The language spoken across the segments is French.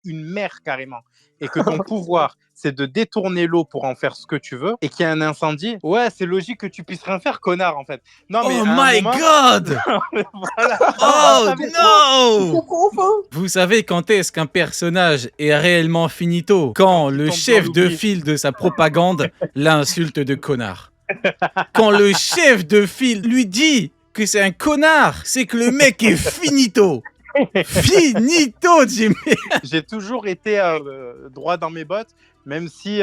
une mer carrément, et que ton pouvoir, c'est de détourner l'eau pour en faire ce que tu veux, et qu'il y a un incendie, ouais, c'est logique que tu puisses rien faire, connard, en fait. Non, mais Oh à un my moment, god! voilà. Non, Oh vous savez, no! Enfin. Vous savez quand est-ce qu'un personnage est réellement finito? Quand il le tombe dans chef de l'oubli. file de sa propagande l'insulte de connard. Quand le chef de file lui dit que c'est un connard, c'est que le mec est finito. Finito, Jimmy. J'ai toujours été droit dans mes bottes, même si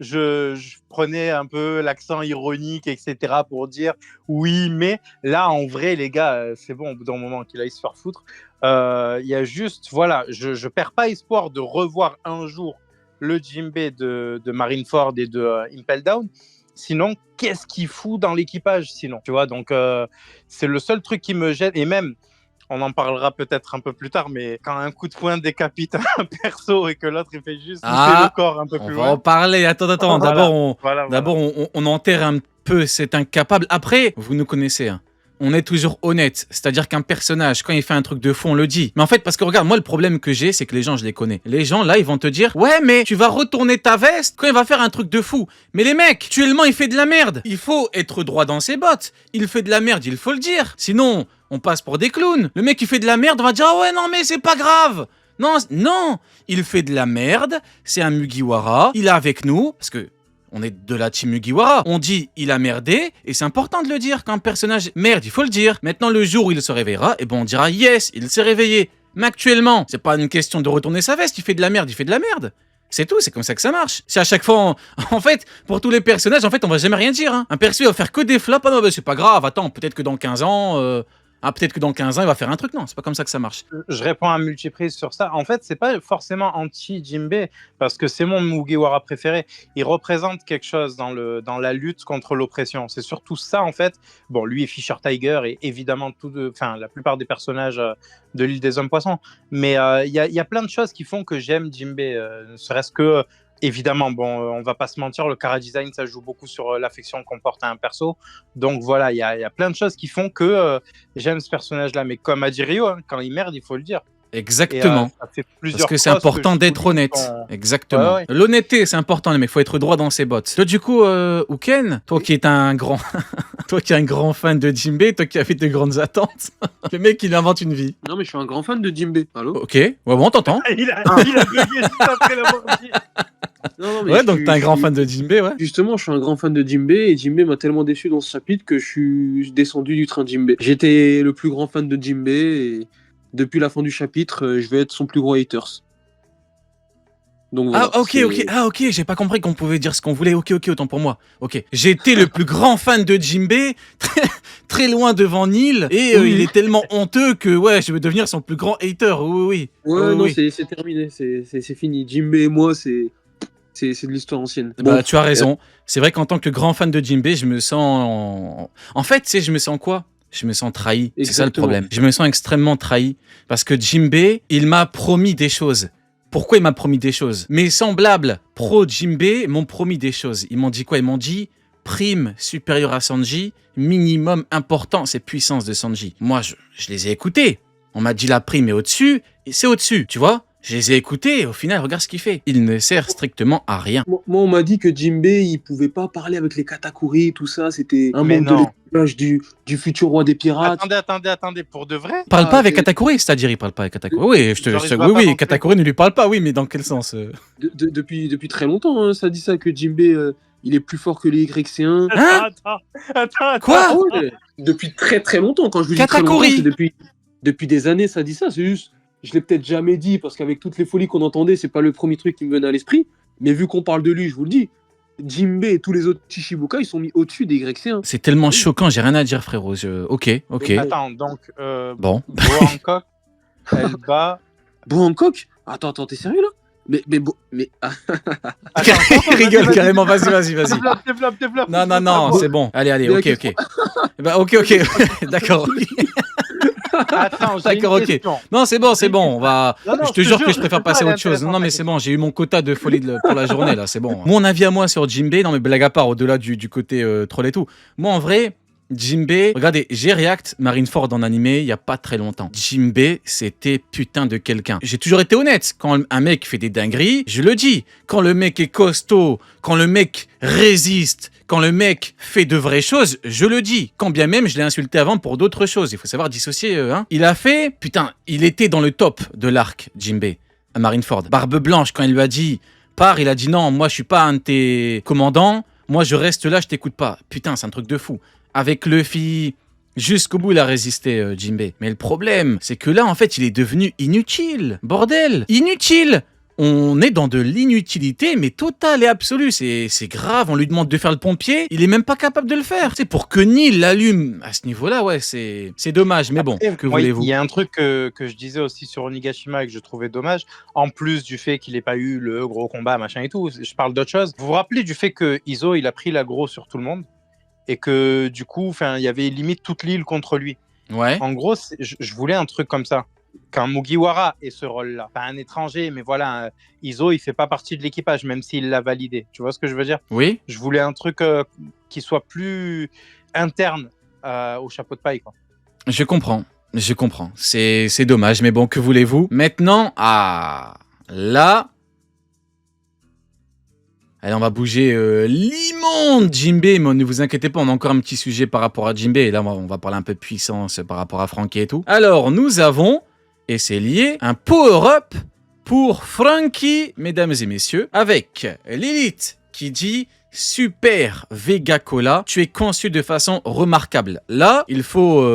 je prenais un peu l'accent ironique, etc., pour dire oui, mais là, en vrai, les gars, c'est bon, au bout d'un moment qu'il aille se faire foutre. Il y a juste, voilà, je perds pas espoir de revoir un jour le Jimbei de Marineford et de Impel Down. Sinon, qu'est-ce qu'il fout dans l'équipage, sinon, tu vois? Donc, c'est le seul truc qui me gêne. Et même, on en parlera peut-être un peu plus tard, mais quand un coup de poing décapite un perso et que l'autre il fait juste pousser le corps un peu On plus va loin. en parler. Attends. Voilà. D'abord, on enterre un peu cet incapable. Après, vous nous connaissez, hein. On est toujours honnête. C'est-à-dire qu'un personnage, quand il fait un truc de fou, on le dit. Mais en fait, parce que regarde, moi, le problème que j'ai, c'est que les gens, je les connais. Les gens, là, ils vont te dire, ouais, mais tu vas retourner ta veste quand il va faire un truc de fou. Mais les mecs, actuellement, il fait de la merde. Il faut être droit dans ses bottes. Il fait de la merde, il faut le dire. Sinon, on passe pour des clowns. Le mec qui fait de la merde, on va dire, ah ouais, non, mais c'est pas grave. Non, il fait de la merde. C'est un Mugiwara. Il est avec nous, parce que on est de la team Mugiwara. On dit il a merdé, et c'est important de le dire. Quand un personnage merde, il faut le dire. Maintenant, le jour où il se réveillera, et ben on dira yes, il s'est réveillé. Mais actuellement, c'est pas une question de retourner sa veste. Il fait de la merde. C'est tout, c'est comme ça que ça marche. C'est à chaque fois, en fait, pour tous les personnages, en fait, on va jamais rien dire. Hein. Un perso, il va faire que des flops. Ah non, bah, c'est pas grave, attends, peut-être que dans 15 ans... peut-être que dans 15 ans, il va faire un truc. Non, c'est pas comme ça que ça marche. Je réponds à multiprise sur ça. En fait, c'est pas forcément anti-Jimbei, parce que c'est mon Mugiwara préféré. Il représente quelque chose dans la lutte contre l'oppression. C'est surtout ça, en fait. Bon, lui et Fisher Tiger, et évidemment la plupart des personnages de l'île des hommes poissons. Mais il y a plein de choses qui font que j'aime Jimbei. Ne serait-ce que, évidemment, bon, on va pas se mentir, le chara design, ça joue beaucoup sur l'affection qu'on porte à un perso. Donc voilà, il y a plein de choses qui font que j'aime ce personnage-là. Mais comme a dit Rio, hein, quand il merde, il faut le dire. Exactement. Ça fait Parce que c'est important d'être honnête. Exactement. Ouais. L'honnêteté, c'est important, mais il faut être droit dans ses bottes. Toi, du coup, Uken, toi qui es un grand... toi qui es un grand fan de Jimbei, toi qui as fait de grandes attentes, le mec, il invente une vie. Non, mais je suis un grand fan de Jimbei. Allô? Ok, ouais, bon, on t'entend. il a bugué juste après l'avoir dit. Non, mais Ouais, donc t'es un grand fan de Jimbei, ouais. Justement, je suis un grand fan de Jimbei et Jimbei m'a tellement déçu dans ce chapitre que je suis descendu du train Jimbei. J'étais le plus grand fan de Jimbei et depuis la fin du chapitre, je vais être son plus gros haters. Donc, voilà, ok, j'ai pas compris qu'on pouvait dire ce qu'on voulait. Ok, autant pour moi. Ok, j'étais le plus grand fan de Jimbei, très loin devant Neil, et Oui. il est tellement honteux que ouais, je vais devenir son plus grand hater. Oui. Ouais, non, oui. c'est terminé, c'est fini. Jimbei et moi, c'est de l'histoire ancienne. Bah, tu as raison. C'est vrai qu'en tant que grand fan de Jimbei, je me sens... En fait, tu sais, je me sens quoi? Je me sens trahi. C'est ça le problème. Je me sens extrêmement trahi. Parce que Jimbei, il m'a promis des choses. Pourquoi il m'a promis des choses? Mes semblables pro Jimbei m'ont promis des choses. Ils m'ont dit quoi? Ils m'ont dit prime supérieure à Sanji, minimum important, c'est puissance de Sanji. Moi, je les ai écoutés. On m'a dit la prime est au-dessus, et c'est au-dessus, tu vois? Je les ai écoutés et au final, regarde ce qu'il fait. Il ne sert strictement à rien. Moi, on m'a dit que Jimbei, il pouvait pas parler avec les Katakuri, tout ça. C'était un membre de l'équipage du futur roi des pirates. Attendez, pour de vrai? Il parle pas avec Katakuri, c'est-à-dire il parle pas avec Katakuri. Oui, Katakuri ne lui parle pas, oui, mais dans quel sens? Depuis très longtemps, hein, ça dit ça, que Jimbei, il est plus fort que les YC1. Attends. Quoi? Ah ouais, depuis très très longtemps. Quand je vous dis Katakuri. très longtemps, c'est depuis des années, ça dit ça. C'est juste... Je l'ai peut-être jamais dit parce qu'avec toutes les folies qu'on entendait, c'est pas le premier truc qui me venait à l'esprit. Mais vu qu'on parle de lui, je vous le dis, Jimbei et tous les autres Chichibukai, ils sont mis au-dessus des YC1. C'est tellement choquant, j'ai rien à dire, frérot. Ok. Attends, donc, bon. Bo Hancock, elle bat... Bo Hancock? Attends, t'es sérieux là? Mais... Il rigole carrément, vas-y. Développe. Non, c'est bon. Allez, ok. Bah, ok, d'accord. Attends, d'accord, ok. Non, c'est bon. Je te jure que je préfère passer à autre chose. Non, mais c'est bon, j'ai eu mon quota de folie pour la journée, là, c'est bon. Mon avis à moi sur Jimbei, non, mais blague à part, au-delà du côté troll et tout. Moi, en vrai, Jinbei, regardez, j'ai react Marineford en animé il y a pas très longtemps. Jinbei, c'était putain de quelqu'un. J'ai toujours été honnête. Quand un mec fait des dingueries, je le dis. Quand le mec est costaud, quand le mec résiste, quand le mec fait de vraies choses, je le dis. Quand bien même je l'ai insulté avant pour d'autres choses. Il faut savoir dissocier, hein. Il a fait, putain, il était dans le top de l'arc, Jinbei, à Marineford. Barbe Blanche, quand il lui a dit, pars, il a dit non, moi je suis pas un de tes commandants, moi je reste là, je t'écoute pas. Putain, c'est un truc de fou. Avec Luffy, jusqu'au bout, il a résisté, Jinbei. Mais le problème, c'est que là, en fait, il est devenu inutile. Bordel, inutile. On est dans de l'inutilité, mais totale et absolue. C'est grave, on lui demande de faire le pompier, il est même pas capable de le faire. C'est pour que Nil l'allume à ce niveau-là, ouais, c'est dommage. Mais bon, que voulez-vous? Il y a un truc que je disais aussi sur Onigashima et que je trouvais dommage, en plus du fait qu'il n'ait pas eu le gros combat, machin et tout, je parle d'autre chose. Vous vous rappelez du fait que Izo, il a pris l'aggro sur tout le monde et que du coup, il y avait limite toute l'île contre lui. Ouais. En gros, je voulais un truc comme ça. Qu'un Mugiwara ait ce rôle-là. Pas un étranger, mais voilà, Izo, il fait pas partie de l'équipage, même s'il l'a validé. Tu vois ce que je veux dire? Oui. Je voulais un truc qui soit plus interne au chapeau de paille, quoi. Je comprends. C'est dommage, mais bon, que voulez-vous? Maintenant, là... Allez, on va bouger l'immonde Jinbei, mais ne vous inquiétez pas, on a encore un petit sujet par rapport à Jinbei. Et là, on va parler un peu de puissance par rapport à Franky et tout. Alors, nous avons, et c'est lié, un power-up pour Franky, mesdames et messieurs, avec Lilith qui dit « Super Vega Cola, tu es conçu de façon remarquable ». Là, il faut...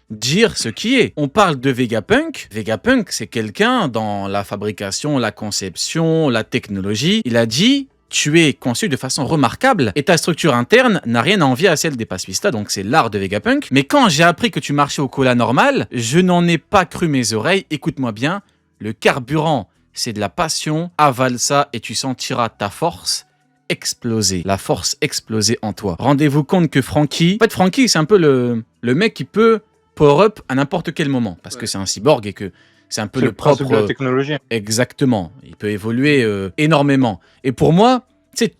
dire ce qui est. On parle de Vegapunk. Vegapunk, c'est quelqu'un dans la fabrication, la conception, la technologie. Il a dit... Tu es conçu de façon remarquable et ta structure interne n'a rien à envier à celle des Pacifista, donc c'est l'art de Vegapunk. Mais quand j'ai appris que tu marchais au cola normal, je n'en ai pas cru mes oreilles. Écoute-moi bien, le carburant, c'est de la passion. Avale ça et tu sentiras ta force exploser. La force exploser en toi. Rendez-vous compte que Franky... En fait, Franky, c'est un peu le mec qui peut power-up à n'importe quel moment. Parce que c'est un cyborg et que... C'est un peu le propre de la technologie. Exactement. Il peut évoluer énormément. Et pour moi,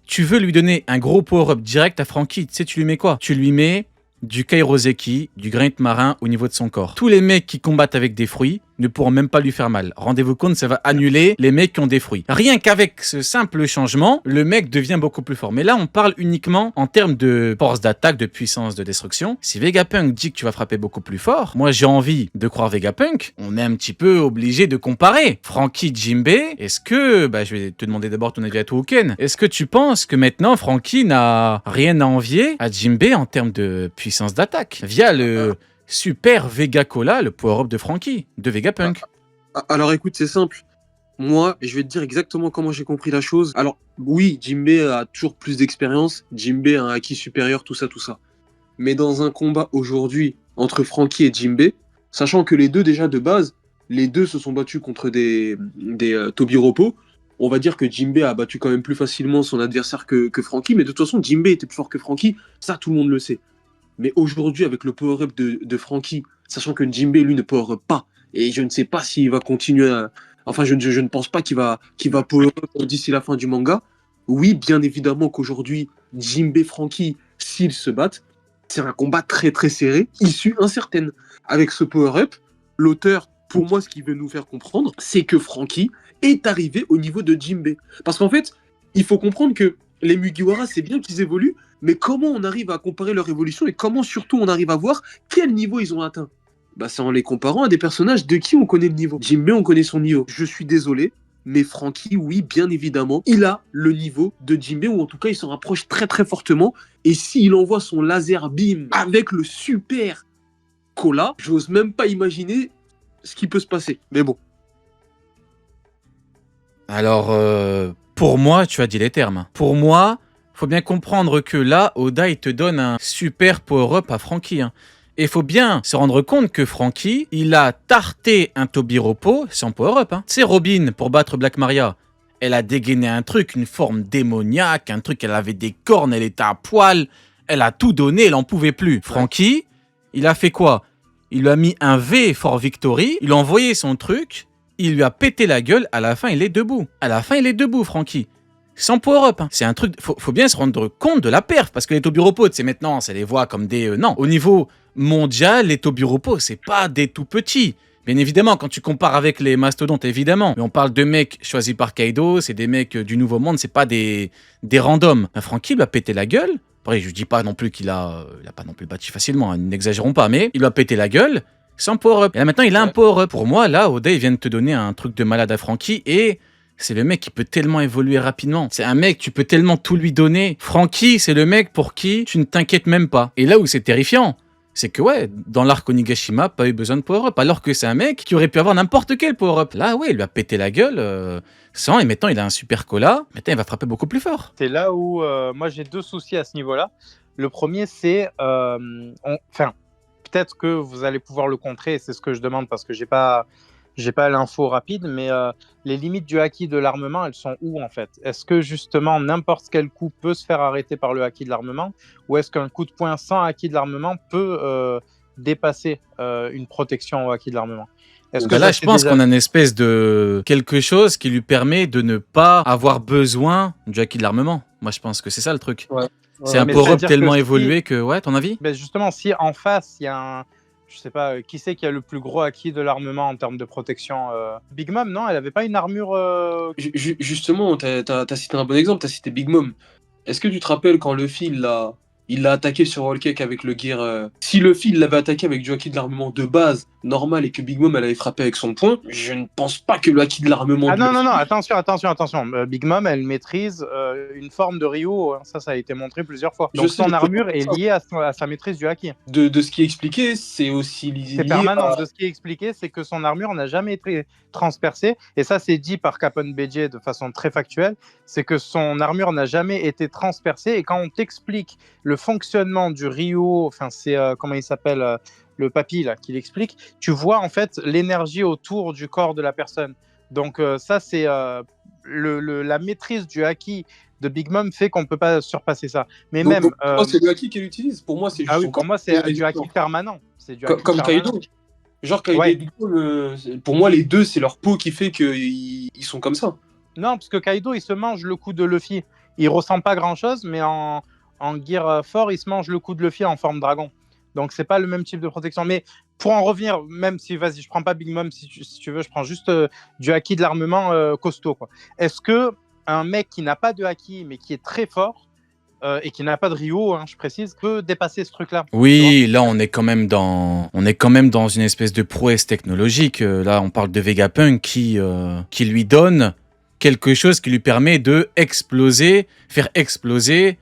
tu veux lui donner un gros power-up direct à Franky. Tu lui mets quoi? Tu lui mets du Kairoseki, du granit marin au niveau de son corps. Tous les mecs qui combattent avec des fruits ne pourront même pas lui faire mal. Rendez-vous compte, ça va annuler les mecs qui ont des fruits. Rien qu'avec ce simple changement, le mec devient beaucoup plus fort. Mais là, on parle uniquement en termes de force d'attaque, de puissance de destruction. Si Vegapunk dit que tu vas frapper beaucoup plus fort, moi j'ai envie de croire Vegapunk, on est un petit peu obligé de comparer. Franky, Jinbei, est-ce que... je vais te demander d'abord ton avis à toi, Ken. Est-ce que tu penses que maintenant Franky n'a rien à envier à Jinbei en termes de puissance d'attaque via le... Super Vega Cola, le power-up de Franky, de Vegapunk. Alors écoute, c'est simple. Moi, je vais te dire exactement comment j'ai compris la chose. Alors oui, Jinbei a toujours plus d'expérience. Jinbei a un acquis supérieur, tout ça. Mais dans un combat aujourd'hui entre Franky et Jinbei, sachant que les deux déjà de base, les deux se sont battus contre des Tobiropo, on va dire que Jinbei a battu quand même plus facilement son adversaire que Franky. Mais de toute façon, Jinbei était plus fort que Franky. Ça, tout le monde le sait. Mais aujourd'hui, avec le power-up de Franky, sachant que Jinbei, lui, ne power-up pas, et je ne sais pas s'il va continuer à... Enfin, je ne pense pas qu'il va power-up d'ici la fin du manga. Oui, bien évidemment qu'aujourd'hui, Jinbei, Franky, s'ils se battent, c'est un combat très très serré, issue incertaine. Avec ce power-up, l'auteur, pour moi, ce qu'il veut nous faire comprendre, c'est que Franky est arrivé au niveau de Jinbei. Parce qu'en fait, il faut comprendre que les Mugiwara, c'est bien qu'ils évoluent, mais comment on arrive à comparer leur évolution et comment surtout on arrive à voir quel niveau ils ont atteint? C'est en les comparant à des personnages de qui on connaît le niveau. Jinbei, on connaît son niveau. Je suis désolé, mais Franky, oui, bien évidemment, il a le niveau de Jinbei, ou en tout cas, il s'en rapproche très très fortement. Et s'il envoie son laser beam avec le super cola, j'ose même pas imaginer ce qui peut se passer. Mais bon. Alors, pour moi, tu as dit les termes. Pour moi... Faut bien comprendre que là, Oda, il te donne un super power-up à Franky. Et il faut bien se rendre compte que Franky, il a tarté un Tobiropo sans power-up. Tu sais, Robin, pour battre Black Maria, elle a dégainé un truc, une forme démoniaque, un truc, elle avait des cornes, elle était à poil, elle a tout donné, elle en pouvait plus. Franky, il a fait quoi? Il lui a mis un V for Victory, il a envoyé son truc, il lui a pété la gueule, à la fin, il est debout. À la fin, il est debout, Franky. sans power-up. Hein. C'est un truc, faut bien se rendre compte de la perf, parce que les Tobiropos, c'est maintenant, ça les voit comme des... non, au niveau mondial, les Tobiropos, c'est pas des tout petits. Bien évidemment, quand tu compares avec les mastodontes, évidemment. Mais on parle de mecs choisis par Kaido, c'est des mecs du Nouveau Monde, c'est pas des randoms. Ben, Franky lui a pété la gueule. Après, je dis pas non plus qu'il a pas non plus battu facilement, hein, n'exagérons pas, mais il lui a pété la gueule sans power-up. Et là maintenant, il a un power-up. Pour moi, là, Oda, il vient de te donner un truc de malade à Franky et... c'est le mec qui peut tellement évoluer rapidement. C'est un mec, tu peux tellement tout lui donner. Franky, c'est le mec pour qui tu ne t'inquiètes même pas. Et là où c'est terrifiant, c'est que ouais, dans l'arc Onigashima, pas eu besoin de power-up. Alors que c'est un mec qui aurait pu avoir n'importe quel power-up. Là, ouais, il lui a pété la gueule sans, et maintenant il a un super cola. Maintenant, il va frapper beaucoup plus fort. C'est là où moi j'ai 2 soucis à ce niveau-là. Le premier, c'est... enfin, peut-être que vous allez pouvoir le contrer, et c'est ce que je demande parce que j'ai pas l'info rapide, mais les limites du haki de l'armement, elles sont où en fait? Est-ce que justement n'importe quel coup peut se faire arrêter par le haki de l'armement, ou est-ce qu'un coup de poing sans haki de l'armement peut dépasser une protection au haki de l'armement? Est-ce que Là, ça, je c'est pense déjà... qu'on a une espèce de quelque chose qui lui permet de ne pas avoir besoin du haki de l'armement. Moi, je pense que c'est ça le truc. Ouais. C'est un mais power-up c'est-à-dire tellement que si- évolué que, ouais, ton avis? Ben justement, si en face, il y a un... Je sais pas, qui c'est qui a le plus gros acquis de l'armement en termes de protection Big Mom, non? Elle avait pas une armure... Justement, t'as cité un bon exemple, t'as cité Big Mom. Est-ce que tu te rappelles quand Luffy il l'a attaqué sur Whole Cake avec le gear Si Luffy il l'avait attaqué avec du haki de l'armement de base normal et que Big Mom elle avait frappé avec son poing, je ne pense pas que le haki de l'armement Ah de non, Luffy... non, non, attention. Big Mom, elle maîtrise une forme de Ryu, hein, ça a été montré plusieurs fois. Je Donc sais, son je armure sais. est liée à sa maîtrise du haki. De ce qui est expliqué, c'est aussi C'est lié permanent. à... De ce qui est expliqué, c'est que son armure n'a jamais été transpercée. Et ça, c'est dit par Capone BJ de façon très factuelle. C'est que son armure n'a jamais été transpercée. Et quand on t'explique le fonctionnement du Ryu, enfin, c'est comment il s'appelle le papy là, qui l'explique, tu vois en fait l'énergie autour du corps de la personne. Donc ça, c'est la maîtrise du haki de Big Mom fait qu'on ne peut pas surpasser ça. Mais Donc, même... pour moi, c'est le haki qu'elle utilise. Pour moi, c'est juste ah oui, son pour corps. moi, c'est du haki permanent. C'est du haki Comme permanent. Kaido. Genre Kaido Ouais. et Big Mom, pour moi, les deux, c'est leur peau qui fait qu'ils sont comme ça. Non, parce que Kaido, il se mange le coup de Luffy. Il ressent pas grand-chose, mais en gear fort, il se mange le coup de Luffy en forme dragon. Donc, c'est pas le même type de protection. Mais pour en revenir, même si, vas-y, je prends pas Big Mom si tu veux, je prends juste du haki de l'armement costaud, quoi. Est-ce que un mec qui n'a pas de haki, mais qui est très fort, et qui n'a pas de Ryo, hein, je précise, peut dépasser ce truc-là? Oui, là on est quand même dans une espèce de prouesse technologique. Là, on parle de Vegapunk qui lui donne quelque chose qui lui permet de faire exploser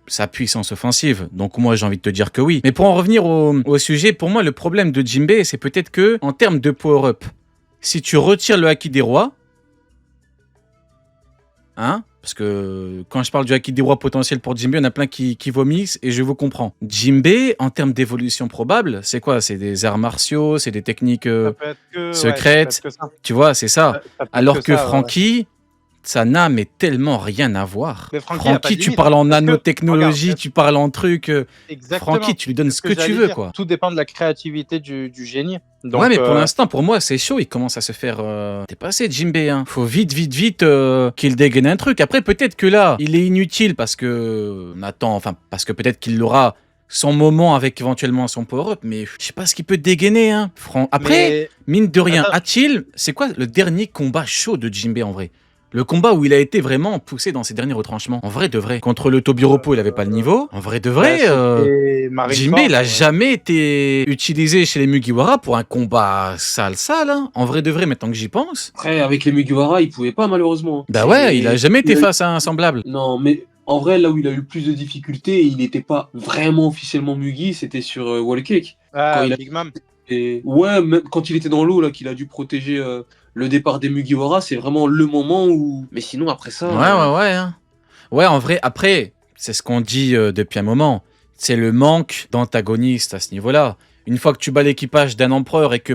sa puissance offensive. Donc moi, j'ai envie de te dire que oui. Mais pour en revenir au sujet, pour moi, le problème de Jinbei, c'est peut-être que en termes de power-up, si tu retires le haki des rois, hein? Parce que quand je parle du haki des rois potentiel pour Jinbei, il y en a plein qui vomissent et je vous comprends. Jinbei, en termes d'évolution probable, c'est quoi? C'est des arts martiaux, c'est des techniques Ça peut être que, secrètes. ouais, ça peut être que ça. Tu vois, c'est ça. Ça peut être Alors que ça, ouais. Franky, ça n'a mais tellement rien à voir. Mais Franky, il a pas de tu limite. parles en Parce que, nanotechnologie, regarde, tu parles en truc. Exactement. Franky, tu lui donnes ce que tu j'allais veux, dire. quoi. Tout dépend de la créativité du génie. Donc, Ouais, mais pour l'instant, pour moi, c'est chaud. Il commence à se faire dépasser, Jinbei. Hein. Faut vite qu'il dégaine un truc. Après, peut-être que là, il est inutile parce que parce que peut-être qu'il aura son moment avec éventuellement son power-up, mais je sais pas ce qu'il peut dégainer. Hein. Après, mine de rien, Attends. a-t-il, c'est quoi le dernier combat chaud de Jinbei en vrai? Le combat où il a été vraiment poussé dans ses derniers retranchements. En vrai de vrai. Contre le Tobiropo, il avait pas le niveau. En vrai de vrai, c'était Marineford, Jinbei, il a ouais. jamais été utilisé chez les Mugiwara pour un combat sale. Hein. En vrai de vrai, maintenant que j'y pense. Après, avec les Mugiwara, il pouvait pas, malheureusement. Bah ouais, il a jamais été il a- face à un semblable. Non, mais en vrai, là où il a eu le plus de difficultés, il n'était pas vraiment officiellement Mugi, c'était sur Whole Cake. Ah, Quand il a- Big Mom. Et ouais, même quand il était dans l'eau, là, qu'il a dû protéger le départ des Mugiwara, c'est vraiment le moment où... Mais sinon, après ça... Ouais. Hein. Ouais, en vrai, après, c'est ce qu'on dit depuis un moment. C'est le manque d'antagonistes à ce niveau-là. une fois que tu bats l'équipage d'un empereur et que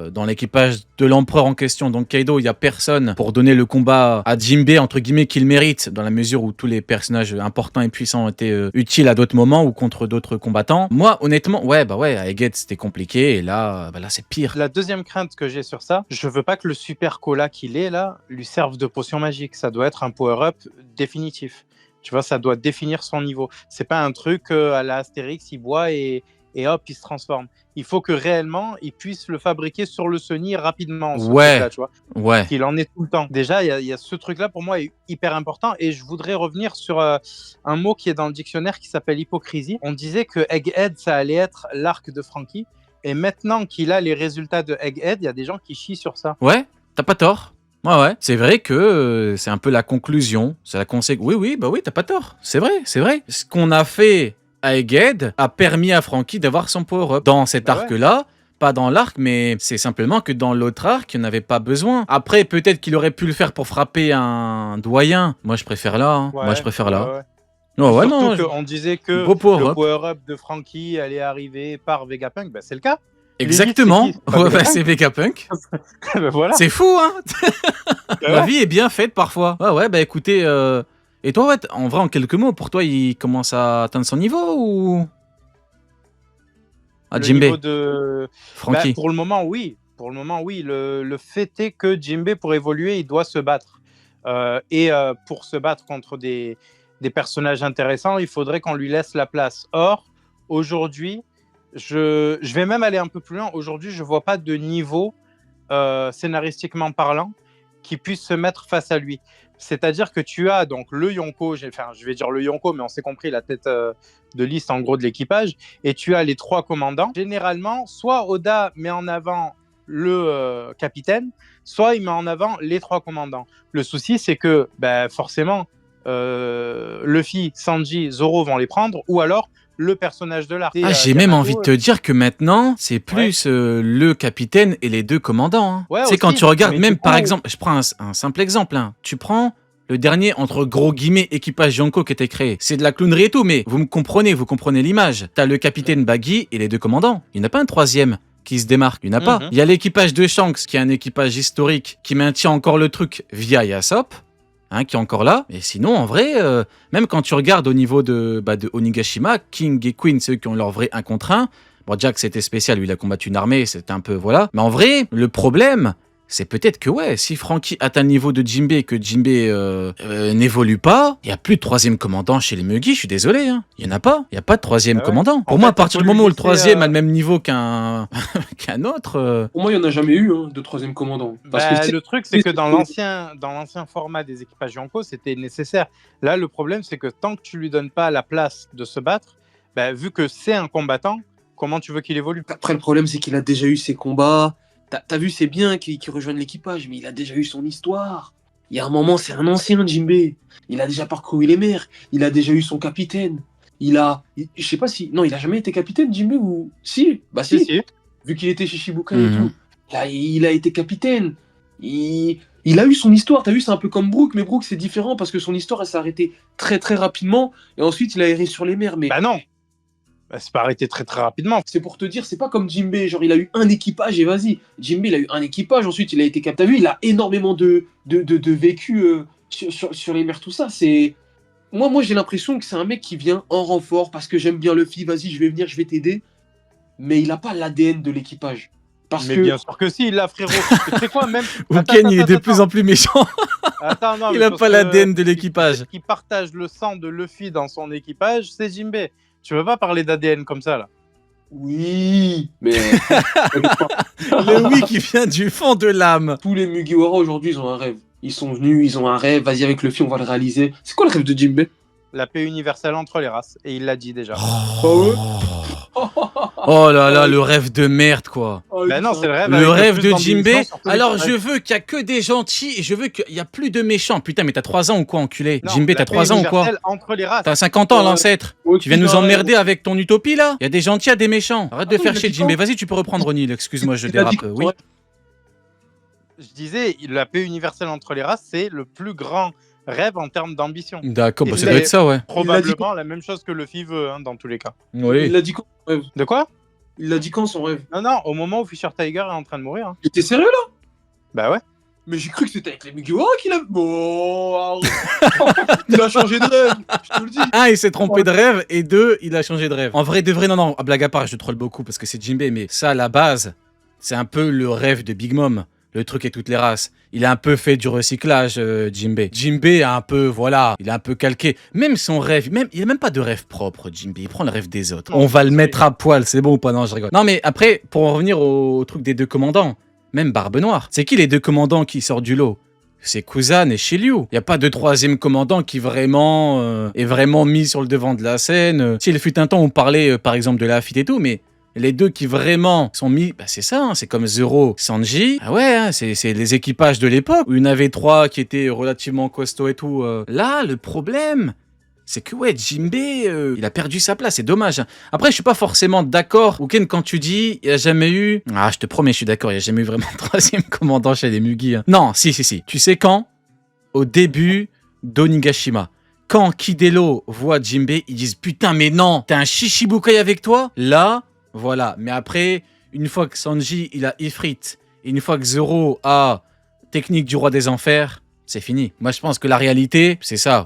dans l'équipage de l'empereur en question, donc Kaido, il y a personne pour donner le combat à Jinbei entre guillemets qu'il mérite, dans la mesure où tous les personnages importants et puissants ont été utiles à d'autres moments ou contre d'autres combattants. Moi, honnêtement, ouais, à Egghead c'était compliqué et là, là c'est pire. La deuxième crainte que j'ai sur ça, je veux pas que le super cola qu'il est là lui serve de potion magique. Ça doit être un power-up définitif. Tu vois, ça doit définir son niveau. C'est pas un truc à la Astérix, il boit et hop, il se transforme. Il faut que réellement, il puisse le fabriquer sur le Sony rapidement. Ce truc-là, tu vois, Ouais. qu'il en ait tout le temps. Déjà, il y a ce truc-là pour moi est hyper important. Et je voudrais revenir sur un mot qui est dans le dictionnaire qui s'appelle hypocrisie. On disait que Egghead, ça allait être l'arc de Franky. Et maintenant qu'il a les résultats de Egghead, il y a des gens qui chient sur ça. Ouais, t'as pas tort. Ouais. C'est vrai que c'est un peu la conclusion. C'est la conséquence. Oui, t'as pas tort. C'est vrai. Ce qu'on a fait à Egghead a permis à Franky d'avoir son power-up. Dans cet arc-là, pas dans l'arc, mais c'est simplement que dans l'autre arc, il n'y en avait pas besoin. Après, peut-être qu'il aurait pu le faire pour frapper un doyen. Moi, je préfère là. Hein. Ouais, moi, je préfère là. Ouais. Ouais, Surtout non. qu'on disait que Beau le power-up. power-up de Franky allait arriver par Vegapunk. Ben, c'est le cas. Exactement. Limite, C'est Vegapunk. Ben, voilà. C'est fou, hein. La vie est bien faite parfois. Ouais, écoutez... Et toi, ouais, en vrai, en quelques mots, pour toi, il commence à atteindre son niveau ou... Le Jinbei, niveau de... Franky. Ben, pour le moment, oui. Le fait est que Jinbei, pour évoluer, il doit se battre. Pour se battre contre des personnages intéressants, il faudrait qu'on lui laisse la place. Or, aujourd'hui, je vais même aller un peu plus loin. Aujourd'hui, je ne vois pas de niveau, scénaristiquement parlant, qui puisse se mettre face à lui. C'est-à-dire que tu as donc le Yonko, je vais dire le Yonko, mais on s'est compris, la tête de liste en gros de l'équipage, et tu as les 3 commandants. Généralement, soit Oda met en avant le capitaine, soit il met en avant les 3 commandants. Le souci, c'est que forcément, Luffy, Sanji, Zoro vont les prendre, ou alors le personnage de l'arc. J'ai même envie de te dire que maintenant, c'est plus le capitaine et les 2 commandants. Hein. Ouais, c'est quand tu regardes, même par exemple, je prends un simple exemple, hein. Tu prends le dernier, entre gros guillemets, équipage Yonko qui était créé. C'est de la clownerie et tout, mais vous comprenez l'image. T'as le capitaine Baggy et les 2 commandants. Il n'y en a pas un troisième qui se démarque. Il n'y en a pas. Il y a l'équipage de Shanks, qui est un équipage historique, qui maintient encore le truc via Yasop. Hein, qui est encore là. Et sinon, en vrai, même quand tu regardes au niveau de Onigashima, King et Queen, c'est eux qui ont leur vrai 1 contre 1. Bon, Jack, c'était spécial, lui, il a combattu une armée, c'était un peu, voilà. Mais en vrai, le problème, c'est peut-être que, si Franky atteint le niveau de Jinbei et que Jinbei n'évolue pas, il n'y a plus de 3e commandant chez les Mugi, je suis désolé. Hein. Il n'y en a pas. Il n'y a pas de 3e commandant. Pour moi, à partir du moment où le 3e a le même niveau qu'un autre... Pour moi, il n'y en a jamais eu de 3e commandant. Parce que le truc, c'est que dans l'ancien format des équipages Yonko, c'était nécessaire. Là, le problème, c'est que tant que tu lui donnes pas la place de se battre, vu que c'est un combattant, comment tu veux qu'il évolue? Après, le problème, c'est qu'il a déjà eu ses combats. T'as vu, c'est bien qu'il rejoigne l'équipage, mais il a déjà eu son histoire. Il y a un moment, c'est un ancien Jinbei. Il a déjà parcouru les mers. Il a déjà eu son capitaine. Je sais pas si... Non, il a jamais été capitaine, Jinbei, ou... Si. Bah si. Vu qu'il était chez Shibuya et tout. Là, il a été capitaine. Il a eu son histoire. T'as vu, c'est un peu comme Brook, mais Brook, c'est différent parce que son histoire, elle s'est arrêtée très, très rapidement. Et ensuite, il a erré sur les mers. Mais... Bah non. C'est pas arrêté très très rapidement. C'est pour te dire, c'est pas comme Jinbei, genre il a eu un équipage et vas-y. Jinbei, il a eu un équipage, ensuite il a été capitaine. T'as vu, il a énormément de vécu sur les mers, tout ça. C'est moi j'ai l'impression que c'est un mec qui vient en renfort parce que j'aime bien Luffy, vas-y, je vais venir, je vais t'aider. Mais il a pas l'ADN de l'équipage. Mais bien sûr que si, il l'a, frérot. Tu sais quoi, même... Wuken, il est de plus en plus méchant. Il a pas l'ADN de l'équipage. Qui partage le sang de Luffy dans son équipage, c'est Jinbei. Tu veux pas parler d'ADN comme ça, là? Oui, mais... Le oui qui vient du fond de l'âme. Tous les Mugiwara, aujourd'hui, ils ont un rêve. Ils sont venus, ils ont un rêve, vas-y, avec Luffy, on va le réaliser. C'est quoi le rêve de Jinbei? La paix universelle entre les races, et il l'a dit déjà. Oh là là, le rêve de merde, quoi. Non, c'est le rêve. Le rêve de Jinbei. Alors, je veux qu'il y a que des gentils et je veux qu'il y a plus de méchants. Putain, mais t'as 3 ans ou quoi, enculé? Jinbei, t'as 3 ans ou quoi? Entre les races. T'as 50 ans, l'ancêtre. Tu viens nous emmerder avec ton utopie, là? Il y a des gentils, il y a des méchants. Arrête de faire chier, Jinbei. Vas-y, tu peux reprendre, O'Neill. Excuse-moi, je dérape. Oui. Je disais, la paix universelle entre les races, c'est le plus grand rêve en termes d'ambition. D'accord, ça doit être ça, ouais. Probablement la même chose que Luffy veut, dans tous les cas. Oui. Il a dit quoi? De quoi? Il l'a dit quand son rêve? Non, au moment où Fisher Tiger est en train de mourir. Hein. Il était sérieux là? Bah ouais. Mais j'ai cru que c'était avec les Mugiwara qu'il a. Bon, il a changé de rêve, je te le dis. Un, il s'est trompé de rêve, et deux, il a changé de rêve. En vrai, de vrai, non, blague à part, je troll beaucoup parce que c'est Jinbei, mais ça, à la base, c'est un peu le rêve de Big Mom. Le truc et toutes les races. Il a un peu fait du recyclage, Jinbei. Jinbei a un peu, voilà, il a un peu calqué. Même son rêve, il a même pas de rêve propre, Jinbei. Il prend le rêve des autres. On va le mettre à poil, c'est bon ou pas? Non, je rigole. Non, mais après, pour en revenir au truc des deux commandants, même Barbe Noire. C'est qui les deux commandants qui sortent du lot? C'est Kuzan et Shiryu. Il n'y a pas de troisième commandant qui vraiment est vraiment mis sur le devant de la scène. Si il fut un temps où on parlait par exemple de la Lafitte et tout, mais les deux qui vraiment sont mis, bah c'est ça, hein, c'est comme Zoro, Sanji. Ah ouais, hein, c'est les équipages de l'époque où il y en avait trois qui étaient relativement costauds et tout. Là, le problème, c'est que ouais, Jinbei, il a perdu sa place, c'est dommage. Hein. Après, je suis pas forcément d'accord, Ouken, quand tu dis, il n'y a jamais eu... Ah, je te promets, je suis d'accord, il n'y a jamais eu vraiment un troisième commandant chez les Mugi. Hein. Non, si. Tu sais quand? Au début d'Onigashima. Quand Kidelo voit Jinbei, ils disent, putain, mais non, t'as un Shishibukai avec toi? Là, voilà. Mais après, une fois que Sanji, il a Ifrit, et une fois que Zoro a technique du roi des enfers, c'est fini. Moi, je pense que la réalité, c'est ça.